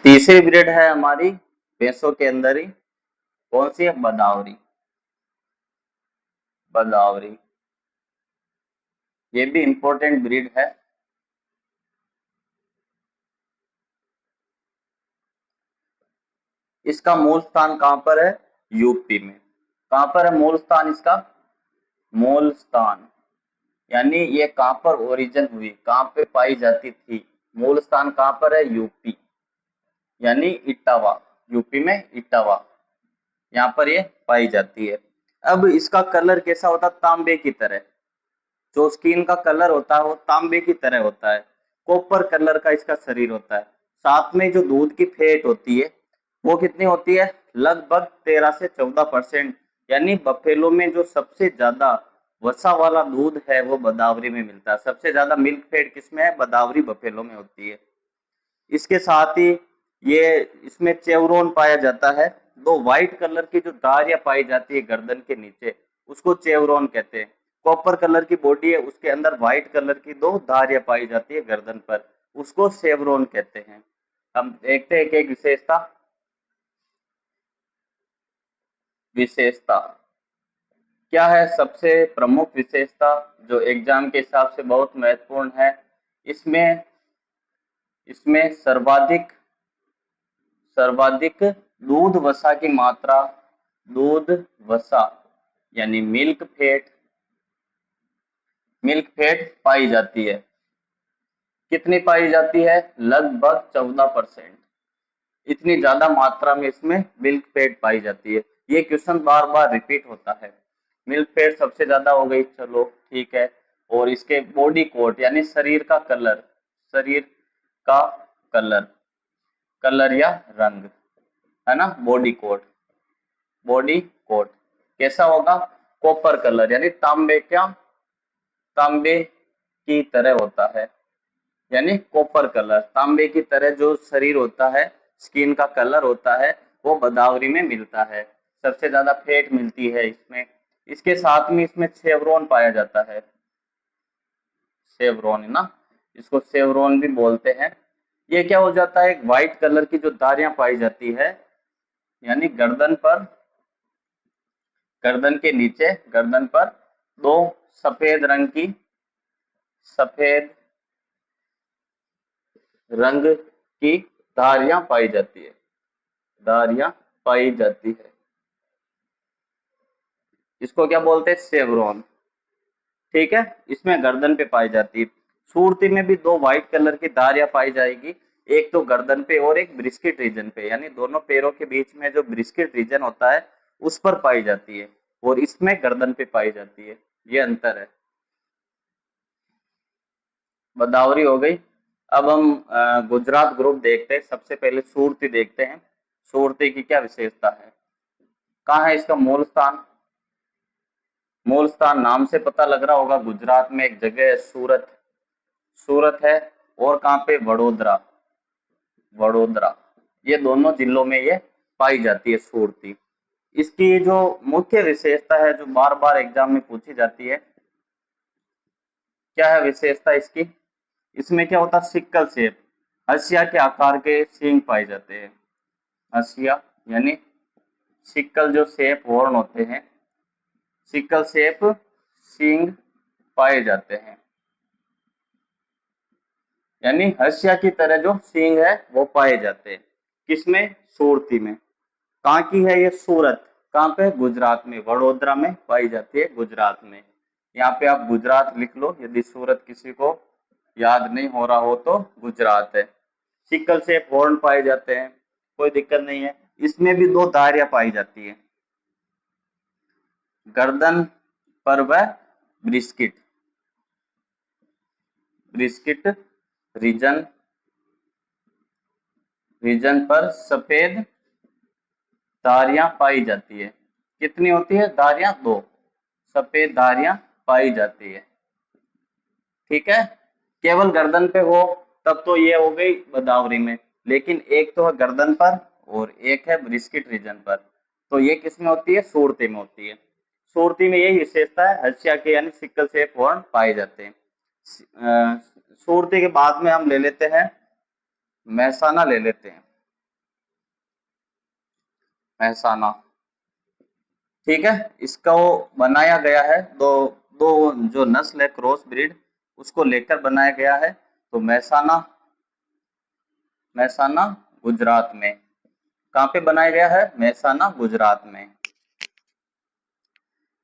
तीसरी ब्रीड है हमारी भैंसों के अंदर ही, कौन सी है? बदावरी। बदावरी, ये भी इंपॉर्टेंट ब्रीड है। इसका मूल स्थान कहाँ पर है? यूपी में। कहाँ पर है मूल स्थान इसका? मूल स्थान यानी ये कहाँ पर ओरिजिन हुई, कहाँ पे पाई जाती थी? मूल स्थान कहाँ पर है? यूपी, यानी इटावा। यूपी में इटावा, यहाँ पर ये पाई जाती है। अब इसका कलर कैसा होता है? तांबे की तरह। जो स्किन का कलर होता है वो तांबे की तरह होता है। कॉपर कलर का इसका शरीर होता है। साथ में जो दूध की फैट होती है वो कितनी होती है? लगभग 13 से 14%। यानी बफेलो में जो सबसे ज्यादा वसा वाला दूध है वो बदावरी में मिलता है। सबसे ज्यादा मिल्क फैट किसमें है? बदावरी बफेलो में होती है। इसके साथ ही ये इसमें चेवरोन पाया जाता है। दो व्हाइट कलर की जो धारियां पाई जाती है गर्दन के नीचे, उसको चेवरोन कहते हैं। कॉपर कलर की बॉडी है, उसके अंदर व्हाइट कलर की दो धारियां पाई जाती है गर्दन पर, उसको सेवरोन कहते हैं। हम देखते हैं एक एक विशेषता। विशेषता क्या है? सबसे प्रमुख विशेषता जो एग्जाम के हिसाब से बहुत महत्वपूर्ण है, इसमें इसमें सर्वाधिक सर्वाधिक दूध वसा की मात्रा, दूध वसा यानी मिल्क फेट पाई जाती है। कितनी पाई जाती है? लगभग 14%। इतनी ज्यादा मात्रा में इसमें मिल्क फेट पाई जाती है। ये क्वेश्चन बार बार रिपीट होता है। मिल्क फेट सबसे ज्यादा हो गई, चलो ठीक है। और इसके बॉडी कोट यानी शरीर का कलर, कलर या रंग, है ना? बॉडी कोट कैसा होगा? कॉपर कलर यानी तांबे की तरह होता है। यानी कॉपर कलर, तांबे की तरह जो शरीर होता है, स्किन का कलर होता है, वो बदावरी में मिलता है। सबसे ज्यादा फैट मिलती है इसमें। इसके साथ में इसमें सेवरोन पाया जाता है। सेवरोन है ना, इसको सेवरोन भी बोलते हैं। ये क्या हो जाता है? एक व्हाइट कलर की जो धारियां पाई जाती है, यानी गर्दन के नीचे, गर्दन पर दो सफेद रंग की, सफेद रंग की धारियां पाई जाती है। धारियां पाई जाती है, इसको क्या बोलते हैं? सेवरोन। ठीक है, इसमें गर्दन पे पाई जाती है। सुर्ती में भी दो व्हाइट कलर की धारियां पाई जाएगी, एक तो गर्दन पे और एक ब्रिस्किट रीजन पे, यानी दोनों पैरों के बीच में जो ब्रिस्किट रीजन होता है उस पर पाई जाती है, और इसमें गर्दन पे पाई जाती है। ये अंतर है। बदावरी हो गई। अब हम गुजरात ग्रुप देखते हैं। सबसे पहले सुरती देखते हैं। सुरती की क्या विशेषता है? कहाँ है इसका मूल स्थान? मूल स्थान नाम से पता लग रहा होगा, गुजरात में एक जगह है सूरत। सूरत है। और कहाँ पे? वडोदरा। वडोदरा, ये दोनों जिलों में ये पाई जाती है सुरती। इसकी जो मुख्य विशेषता है, जो बार बार एग्जाम में पूछी जाती है, क्या है विशेषता इसकी? इसमें क्या होता है? सिक्कल शेप, हसिया के आकार के सींग पाए जाते हैं। हसिया यानी सिक्कल, जो शेप हॉर्न होते हैं, सिक्कल शेप सींग पाए जाते हैं। यानी हसिया की तरह जो सींग है वो पाए जाते हैं। किसमें? सुरती में। कहाँ की है ये? सूरत। कहाँ पे? गुजरात में, वडोदरा में पाई जाती है, गुजरात में। यहाँ पे आप गुजरात लिख लो, यदि सूरत किसी को याद नहीं हो रहा हो तो गुजरात है। सिक्कल से हॉर्न पाए जाते हैं, कोई दिक्कत नहीं है। इसमें भी दो धारियां पाई जाती है, गर्दन पर वह ब्रिस्किट, ब्रिस्किट रीजन, रीजन पर सफेद धारियां पाई जाती है। कितनी होती है धारियां? दो सफेद धारियां पाई जाती है। ठीक है, केवल गर्दन पे हो तब तो ये हो गई बदावरी में, लेकिन एक तो है गर्दन पर और एक है ब्रिस्किट रीजन पर, तो ये किसमें होती है? सुरती में होती है। सुरती में यही विशेषता है, हसिया के यानी सिक्कल शेप हॉर्न पाए जाते हैं। सुरती के बाद में हम ले लेते हैं, महसाना ले लेते हैं। महसाना। ठीक है, इसका वो बनाया गया है, दो दो जो नस्ल है क्रॉस ब्रीड उसको लेकर बनाया गया है। तो महसाना, महसाना गुजरात में। कहाँ पे बनाया गया है? महसाना गुजरात में।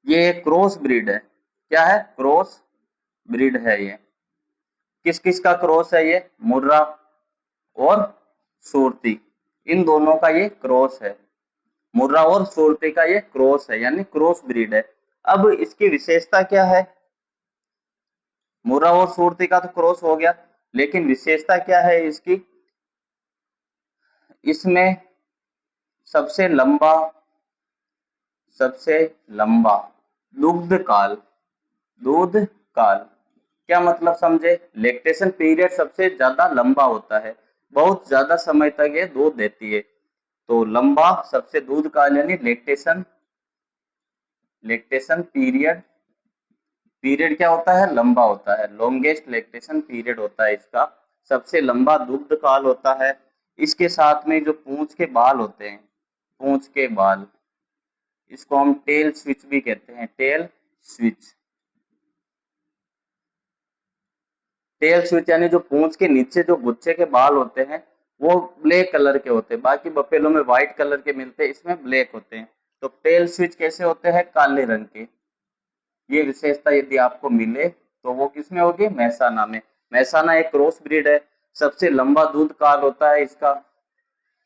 ये क्रॉस ब्रीड है। क्या है? क्रॉस ब्रीड है ये। किस किस का क्रॉस है ये? मुर्रा और सूरती, इन दोनों का ये क्रॉस है। मुर्रा और सूरती का ये क्रॉस है, यानी क्रॉस ब्रीड है। अब इसकी विशेषता क्या है? मुर्रा और सूरती का तो क्रॉस हो गया, लेकिन विशेषता क्या है इसकी? इसमें सबसे लंबा, सबसे लंबा दुग्ध काल, दूध काल क्या मतलब समझे? लैक्टेशन पीरियड सबसे ज्यादा लंबा होता है, बहुत ज्यादा समय तक ये दूध देती है। तो लंबा सबसे दूध काल यानी लैक्टेशन, लैक्टेशन पीरियड, पीरियड क्या होता है? लंबा होता है, लॉन्गेस्ट लैक्टेशन पीरियड होता है इसका, सबसे लंबा दुग्ध काल होता है। इसके साथ में जो पूंछ के बाल होते हैं, पूंछ के बाल, इसको हम टेल स्विच भी कहते हैं, टेल स्विच। टेल स्विच यानी जो पूंछ के नीचे जो गुच्छे के बाल होते हैं वो ब्लैक कलर के होते हैं, बाकी बफेलो में व्हाइट कलर के मिलते हैं, इसमें ब्लैक होते हैं। तो टेल स्विच कैसे होते हैं? काले रंग के। ये विशेषता यदि आपको मिले तो वो किसमें होगी? महसाना में। महसाना एक क्रॉस ब्रीड है, सबसे लंबा दूध काल होता है इसका,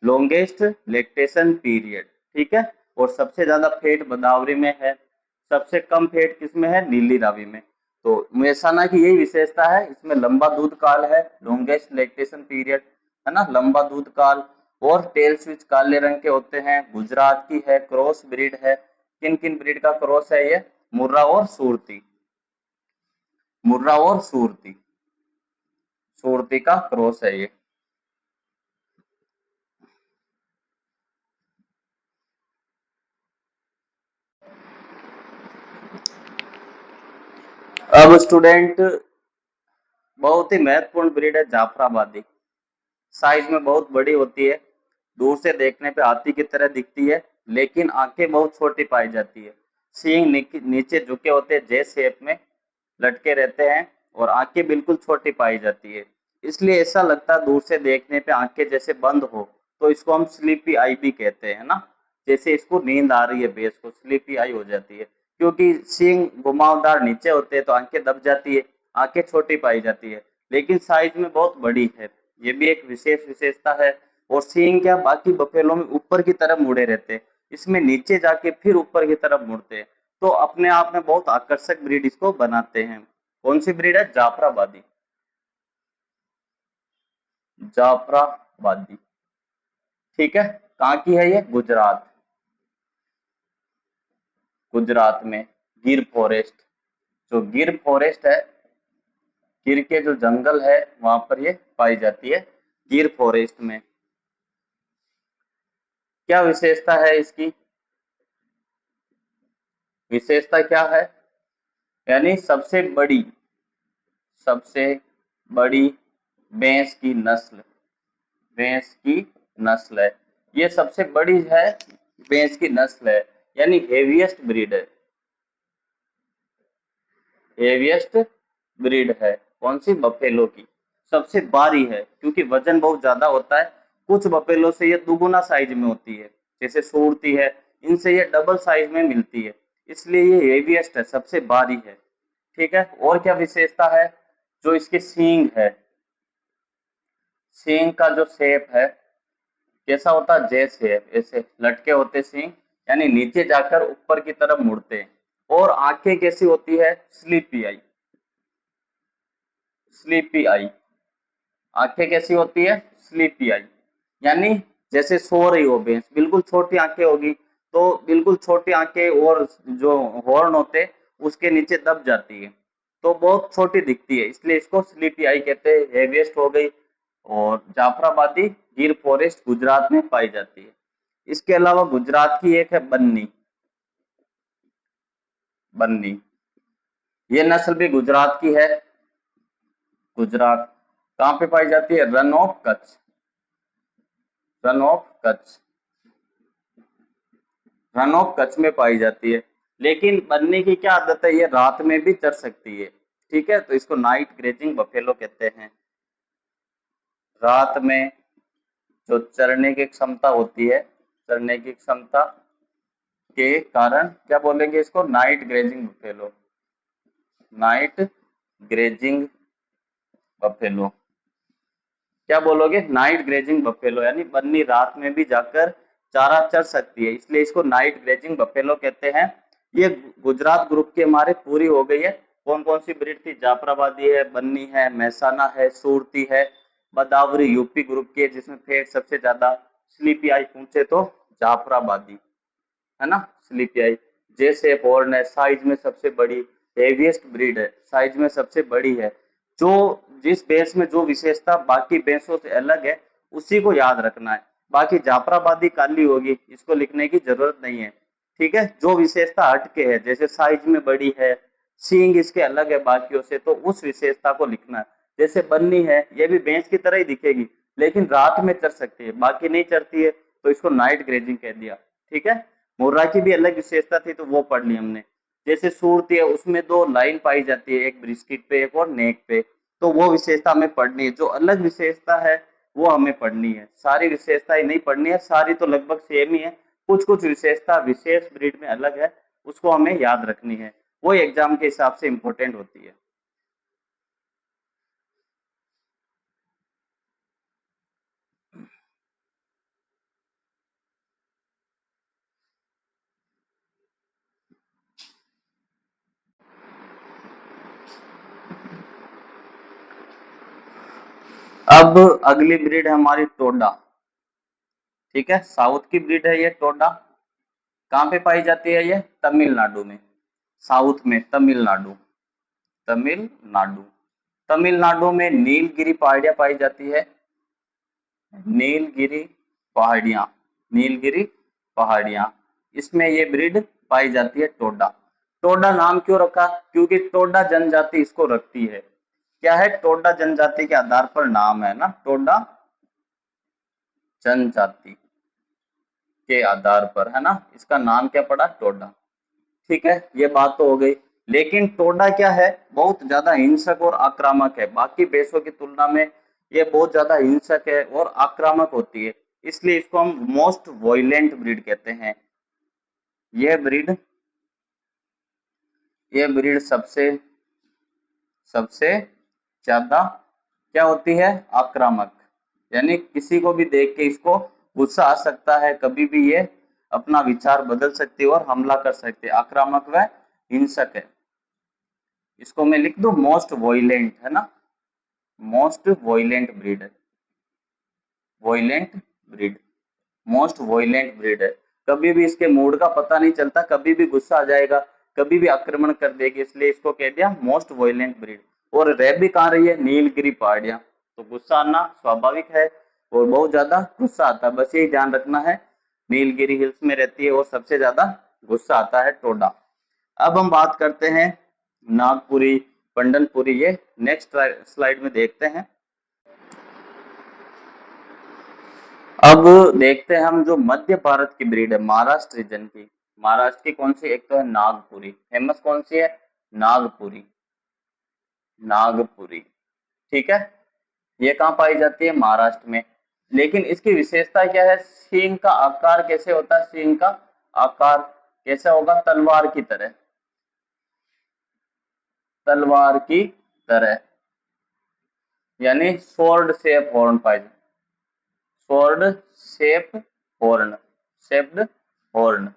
लॉन्गेस्ट लैक्टेशन पीरियड। ठीक है, और सबसे ज्यादा फेट गोदावरी में है, सबसे कम फेट किसमें है? नीली रावी में। तो मेहसाना की यही विशेषता है, इसमें लंबा दूध काल है, लॉन्गेस्ट लैक्टेशन पीरियड है ना, लंबा दूध काल, और टेल स्विच काले रंग के होते हैं। गुजरात की है, क्रॉस ब्रीड है। किन किन ब्रीड का क्रॉस है ये? मुर्रा और सूरती, मुर्रा और सूरती, सूरती का क्रॉस है ये। अब स्टूडेंट, बहुत ही महत्वपूर्ण ब्रीड है जाफराबादी। साइज में बहुत बड़ी होती है, दूर से देखने पे हाथी की तरह दिखती है, लेकिन आंखें बहुत छोटी पाई जाती है। सींग नीचे झुके होते हैं, जे शेप में लटके रहते हैं, और आंखें बिल्कुल छोटी पाई जाती है। इसलिए ऐसा लगता है दूर से देखने पे आंखें जैसे बंद हो, तो इसको हम स्लीपी आई भी कहते हैं ना, जैसे इसको नींद आ रही है बेस को, स्लीपी आई हो जाती है। क्योंकि सींग घुमावदार नीचे होते हैं तो आंखें दब जाती है, आंखें छोटी पाई जाती है, लेकिन साइज में बहुत बड़ी है। ये भी एक विशेष विशेषता है। और सींग क्या, बाकी बफेलों में ऊपर की तरफ मुड़े रहते हैं, इसमें नीचे जाके फिर ऊपर की तरफ मुड़ते हैं। तो अपने आप में बहुत आकर्षक ब्रीड इसको बनाते हैं। कौन सी ब्रीड है? जाफराबादी, जाफराबादी। ठीक है, कहाँ की है ये? गुजरात, गुजरात में गिर फॉरेस्ट, जो गिर फॉरेस्ट है, गिर के जो जंगल है वहां पर ये पाई जाती है, गिर फॉरेस्ट में। क्या विशेषता है इसकी? विशेषता क्या है? यानी सबसे बड़ी, सबसे बड़ी भैंस की नस्ल, भैंस की नस्ल है ये, सबसे बड़ी है भैंस की नस्ल है, यानी हेवीएस्ट ब्रीड है, हेवीएस्ट ब्रीड है। कौन सी? बफेलो की। सबसे भारी है क्योंकि वजन बहुत ज्यादा होता है, कुछ बफेलो से ये दुगुना साइज में होती है, जैसे सूरती है, इनसे ये डबल साइज में मिलती है, इसलिए ये हेवीएस्ट है, सबसे भारी है। ठीक है, और क्या विशेषता है? जो इसके सींग है, सींग का जो शेप है कैसा होता है? जे शेप, ऐसे लटके होते सींग, यानी नीचे जाकर ऊपर की तरफ मुड़ते हैं। और आंखें कैसी होती है? स्लीपी आई, स्लीपी आई, आंखें कैसी होती है? स्लीपी आई, यानी जैसे सो रही हो भैंस, बिल्कुल छोटी आंखें होगी, तो बिल्कुल छोटी आंखें, और जो हॉर्न होते उसके नीचे दब जाती है, तो बहुत छोटी दिखती है, इसलिए इसको स्लीपी आई कहते हैं। हेवीएस्ट हो गई। और जाफराबादी गिर फॉरेस्ट गुजरात में पाई जाती है। इसके अलावा गुजरात की एक है बन्नी, बन्नी, ये नस्ल भी गुजरात की है। गुजरात कहाँ पे पाई जाती है? Run of Kutch, run of Kutch. Run of Kutch में पाई जाती है। लेकिन बनने की क्या आदत है, ये रात में भी चर सकती है। ठीक है, तो इसको नाइट ग्रेजिंग बफेलो कहते हैं। रात में जो चरने की क्षमता होती है, चरने की क्षमता के कारण क्या बोलेंगे इसको, night grazing buffalo. Night grazing buffalo क्या बोलोगे, नाइट ग्रेजिंग बफेलो, यानी बन्नी रात में भी जाकर चारा चर सकती है, इसलिए इसको नाइट ग्रेजिंग बफेलो कहते हैं। ये गुजरात ग्रुप की हमारी पूरी हो गई है। कौन कौन सी ब्रीड थी, जाफराबादी है, बन्नी है, महसाना है, सूरती है, बदावरी यूपी ग्रुप की है जिसमें फेट सबसे ज्यादा। स्लीपी आई पूछे तो जाफराबादी, है ना, स्लीपी आई। जैसे हॉर्न है, साइज में सबसे बड़ी, हेवीएस्ट ब्रीड है, साइज में सबसे बड़ी है। जो जिस भैंस में जो विशेषता बाकी भैंसों से अलग है उसी को याद रखना है। बाकी जाफराबादी काली होगी, इसको लिखने की जरूरत नहीं है। ठीक है, जो विशेषता हटके है, जैसे साइज में बड़ी है, सींग इसके अलग है बाकियों से, तो उस विशेषता को लिखना है। जैसे बन्नी है, ये भी भैंस की तरह ही दिखेगी, लेकिन रात में चर सकती है, बाकी नहीं चरती है, तो इसको नाइट ग्रेजिंग कह दिया। ठीक है, मुर्रा की भी अलग विशेषता थी तो वो पढ़ ली हमने। जैसे सूरती है, उसमें दो लाइन पाई जाती है, एक ब्रिस्किट पे एक और नेक पे, तो वो विशेषता हमें पढ़नी है। जो अलग विशेषता है वो हमें पढ़नी है, सारी विशेषता ही नहीं पढ़नी है, सारी तो लगभग सेम ही है। कुछ कुछ विशेषता विशेष ब्रीड में अलग है, उसको हमें याद रखनी है, वो एग्जाम के हिसाब से इंपॉर्टेंट होती है। अब अगली ब्रीड है हमारी टोडा। ठीक है, साउथ की ब्रीड है ये टोडा। कहाँ पे पाई जाती है ये, तमिलनाडु में। साउथ में तमिलनाडु, तमिलनाडु। तमिलनाडु में नीलगिरी पहाड़ियां पाई जाती है, नीलगिरी पहाड़ियां, नीलगिरी पहाड़ियां, इसमें ये ब्रीड पाई जाती है टोडा। टोडा नाम क्यों रखा, क्योंकि टोडा जनजाति इसको रखती है। क्या है, टोडा जनजाति के आधार पर नाम है ना, टोडा जनजाति के आधार पर, है ना, इसका नाम क्या पड़ा, टोडा। ठीक है, ये बात तो हो गई। लेकिन टोडा क्या है, बहुत ज्यादा हिंसक और आक्रामक है, बाकी भैंसों की तुलना में ये बहुत ज्यादा हिंसक है और आक्रामक होती है, इसलिए इसको हम मोस्ट वॉयलेंट ब्रीड कहते हैं। यह ब्रीड, ये ब्रीड सबसे सबसे ज्यादा क्या होती है, आक्रामक, यानी किसी को भी देख के इसको गुस्सा आ सकता है, कभी भी ये अपना विचार बदल सकती है और हमला कर सकती है, आक्रामक व हिंसक है। इसको मैं लिख दूं मोस्ट वॉयलेंट, है ना, मोस्ट वॉयलेंट ब्रीड है, violent breed, most violent breed है। कभी भी इसके मूड का पता नहीं चलता, कभी भी गुस्सा आ जाएगा, कभी भी आक्रमण कर देगी, इसलिए इसको कह दिया मोस्ट वॉयलेंट ब्रीड। और रह भी कहाँ रही है, नीलगिरी पहाड़ियां, तो गुस्सा आना स्वाभाविक है और बहुत ज्यादा गुस्सा आता है, बस यही ध्यान रखना है, नीलगिरी हिल्स में रहती है और सबसे ज्यादा गुस्सा आता है टोडा। अब हम बात करते हैं नागपुरी, पंडनपुरी, ये नेक्स्ट स्लाइड में देखते हैं। अब देखते हैं हम जो मध्य भारत की ब्रीड है, महाराष्ट्र रीजन की। महाराष्ट्र की कौन सी, एक तो है नागपुरी, फेमस कौन सी है, नागपुरी, नागपुरी। ठीक है, ये कहाँ पाई जाती है, महाराष्ट्र में। लेकिन इसकी विशेषता क्या है, सींग का आकार कैसे होता है, सींग का आकार कैसा होगा, तलवार की तरह, तलवार की तरह, यानी स्वॉर्ड शेप हॉर्न पाई, sword shape horn, shaped horn,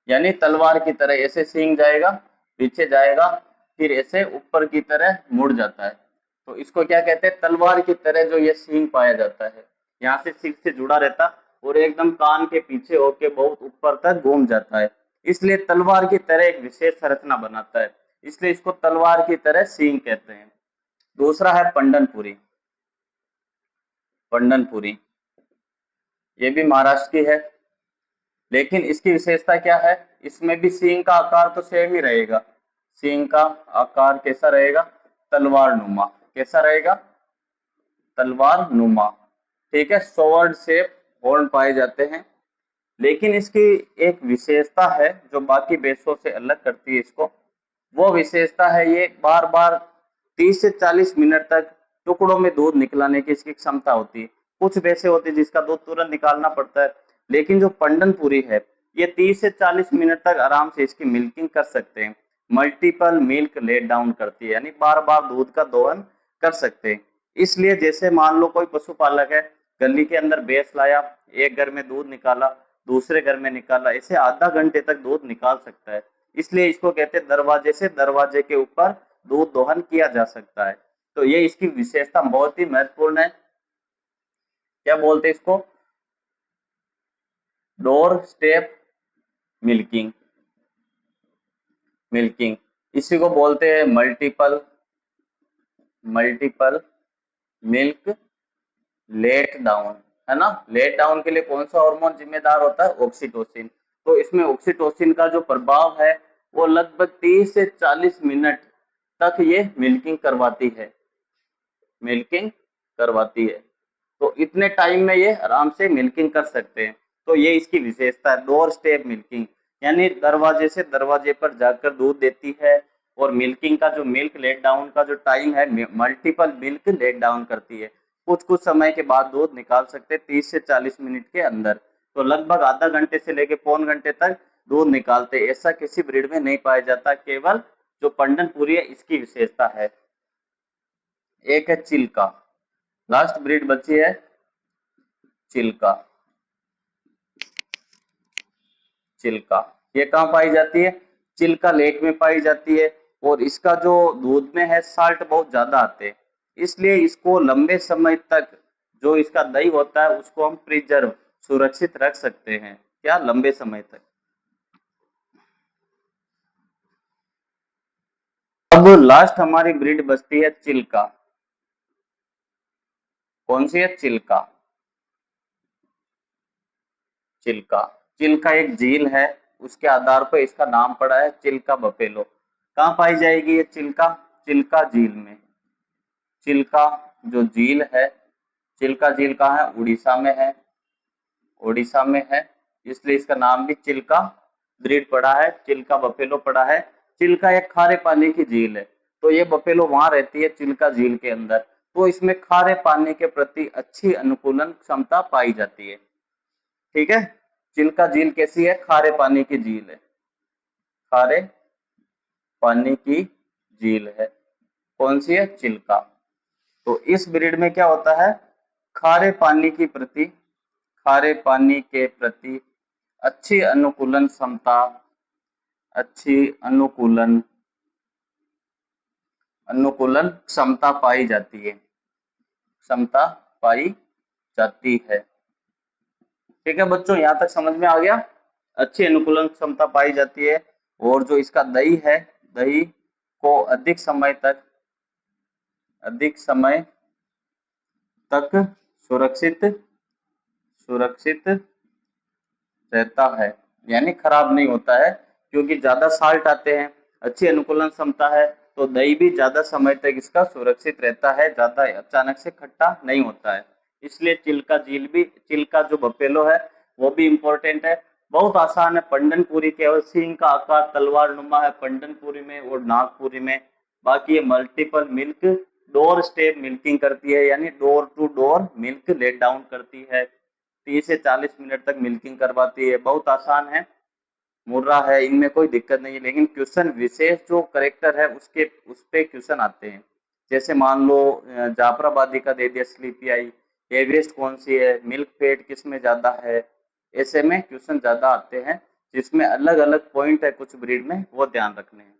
यानी तलवार की तरह ऐसे सींग जाएगा, पीछे जाएगा, फिर ऐसे ऊपर की तरह मुड़ जाता है, तो इसको क्या कहते हैं, तलवार की तरह जो ये सींग पाया जाता है, यहाँ से सिर से जुड़ा रहता और एकदम कान के पीछे होके बहुत ऊपर तक घूम जाता है, इसलिए तलवार की तरह एक विशेष संरचना बनाता है, इसलिए इसको तलवार की तरह सींग कहते हैं। दूसरा है पंडनपुरी, पंडनपुरी, ये भी महाराष्ट्र की है, लेकिन इसकी विशेषता क्या है, इसमें भी सींग का आकार तो सेम ही रहेगा, सींग का आकार कैसा रहेगा, तलवार नुमा, कैसा रहेगा, तलवार नुमा। ठीक है, स्वॉर्ड शेप हॉर्न पाए जाते हैं, लेकिन इसकी एक विशेषता है जो बाकी भैंसों से अलग करती है इसको, वो विशेषता है ये बार बार 30 से 40 मिनट तक टुकड़ों में दूध निकलाने की इसकी क्षमता होती है। कुछ भैंसे होती है जिसका दूध तुरंत निकालना पड़ता है, लेकिन जो पंडनपुरी है ये 30 से 40 मिनट तक आराम से इसकी मिल्किंग कर सकते हैं। मल्टीपल मिल्क लेट डाउन करती है, यानी बार बार दूध का दोहन कर सकते हैं। इसलिए जैसे मान लो कोई पशुपालक है, गली के अंदर भैंस लाया, एक घर में दूध निकाला, दूसरे घर में निकाला, ऐसे आधा घंटे तक दूध निकाल सकता है। इसलिए इसको कहते हैं दरवाजे से दरवाजे के ऊपर दूध दोहन किया जा सकता है। तो ये इसकी विशेषता बहुत ही महत्वपूर्ण है। क्या बोलते हैं इसको? Door step milking. मिल्किंग इसी को बोलते हैं मल्टीपल मिल्क लेट डाउन, है ना। लेट डाउन के लिए कौन सा हार्मोन जिम्मेदार होता है? ऑक्सीटोसिन। तो इसमें ऑक्सीटोसिन का जो प्रभाव है वो लगभग 30 से 40 मिनट तक ये मिल्किंग करवाती है, मिल्किंग करवाती है। तो इतने टाइम में ये आराम से मिल्किंग कर सकते हैं। तो ये इसकी विशेषता है, डोर स्टेप मिल्किंग, यानी दरवाजे से दरवाजे पर जाकर दूध देती है। और मिल्किंग का जो मिल्क लेट डाउन का जो टाइम है, मल्टीपल मिल्क लेट डाउन करती है। कुछ कुछ समय के बाद दूध निकाल सकते हैं 30 से 40 मिनट के अंदर। तो लगभग आधा घंटे से लेके पौन घंटे तक दूध निकालते, ऐसा किसी ब्रीड में नहीं पाया जाता, केवल जो पंडनपुरी है इसकी विशेषता है। एक है चिल्का, लास्ट ब्रीड बची है चिल्का। चिल्का ये कहाँ पाई जाती है? चिल्का लेक में पाई जाती है। और इसका जो दूध में है साल्ट बहुत ज्यादा आते हैं, इसलिए इसको लंबे समय तक जो इसका दही होता है उसको हम प्रिजर्व सुरक्षित रख सकते हैं। क्या? लंबे समय तक। अब लास्ट हमारी ब्रीड बचती है चिल्का। कौन सी है? चिल्का। चिल्का चिल्का एक झील है, उसके आधार पर इसका नाम पड़ा है चिल्का बफेलो। कहाँ पाई जाएगी ये चिल्का? चिल्का झील में। चिल्का जो झील है, चिल्का झील कहाँ है? उड़ीसा में है। उड़ीसा में है, इसलिए इसका नाम भी चिल्का ब्रीड पड़ा है, चिल्का बफेलो पड़ा है। चिल्का एक खारे पानी की झील है, तो ये बफेलो वहां रहती है चिल्का झील के अंदर। तो इसमें खारे पानी के प्रति अच्छी अनुकूलन क्षमता पाई जाती है। ठीक है। चिल्का झील कैसी है? खारे पानी की झील है, खारे पानी की झील है। कौन सी है? चिल्का। तो इस ब्रीड में क्या होता है? खारे पानी की प्रति, खारे पानी के प्रति अच्छी अनुकूलन क्षमता, अच्छी अनुकूलन अनुकूलन क्षमता पाई जाती है, क्षमता पाई जाती है। ठीक है बच्चों, यहाँ तक समझ में आ गया? अच्छी अनुकूलन क्षमता पाई जाती है। और जो इसका दही है, दही को अधिक समय तक सुरक्षित सुरक्षित रहता है, यानी खराब नहीं होता है, क्योंकि ज्यादा साल्ट आते हैं, अच्छी अनुकूलन क्षमता है, तो दही भी ज्यादा समय तक इसका सुरक्षित रहता है, ज्यादा अचानक से खट्टा नहीं होता है। इसलिए चिल्का झील भी, चिल्का जो बफेलो है वो भी इम्पोर्टेंट है। बहुत आसान है। पंडनपुरी केवल सींग का आकार तलवार नुमा है पंडनपुरी में और नागपुरी में। बाकी ये multiple milk door step milking करती है, यानी door to door milk let down करती है। 30 से 40 मिनट तक मिल्किंग करवाती है। बहुत आसान है, मुर्रा है, इनमें कोई दिक्कत नहीं है। लेकिन क्वेश्चन विशेष जो करेक्टर है उसके उस पे क्वेश्चन आते हैं। जैसे मान लो जाफराबादी का दे दिया स्लीपी आई, एवरेस्ट कौन सी है, मिल्क फेट किस में ज्यादा है, ऐसे में क्वेश्चन ज्यादा आते हैं जिसमें अलग अलग पॉइंट है कुछ ब्रीड में, वो ध्यान रखने हैं।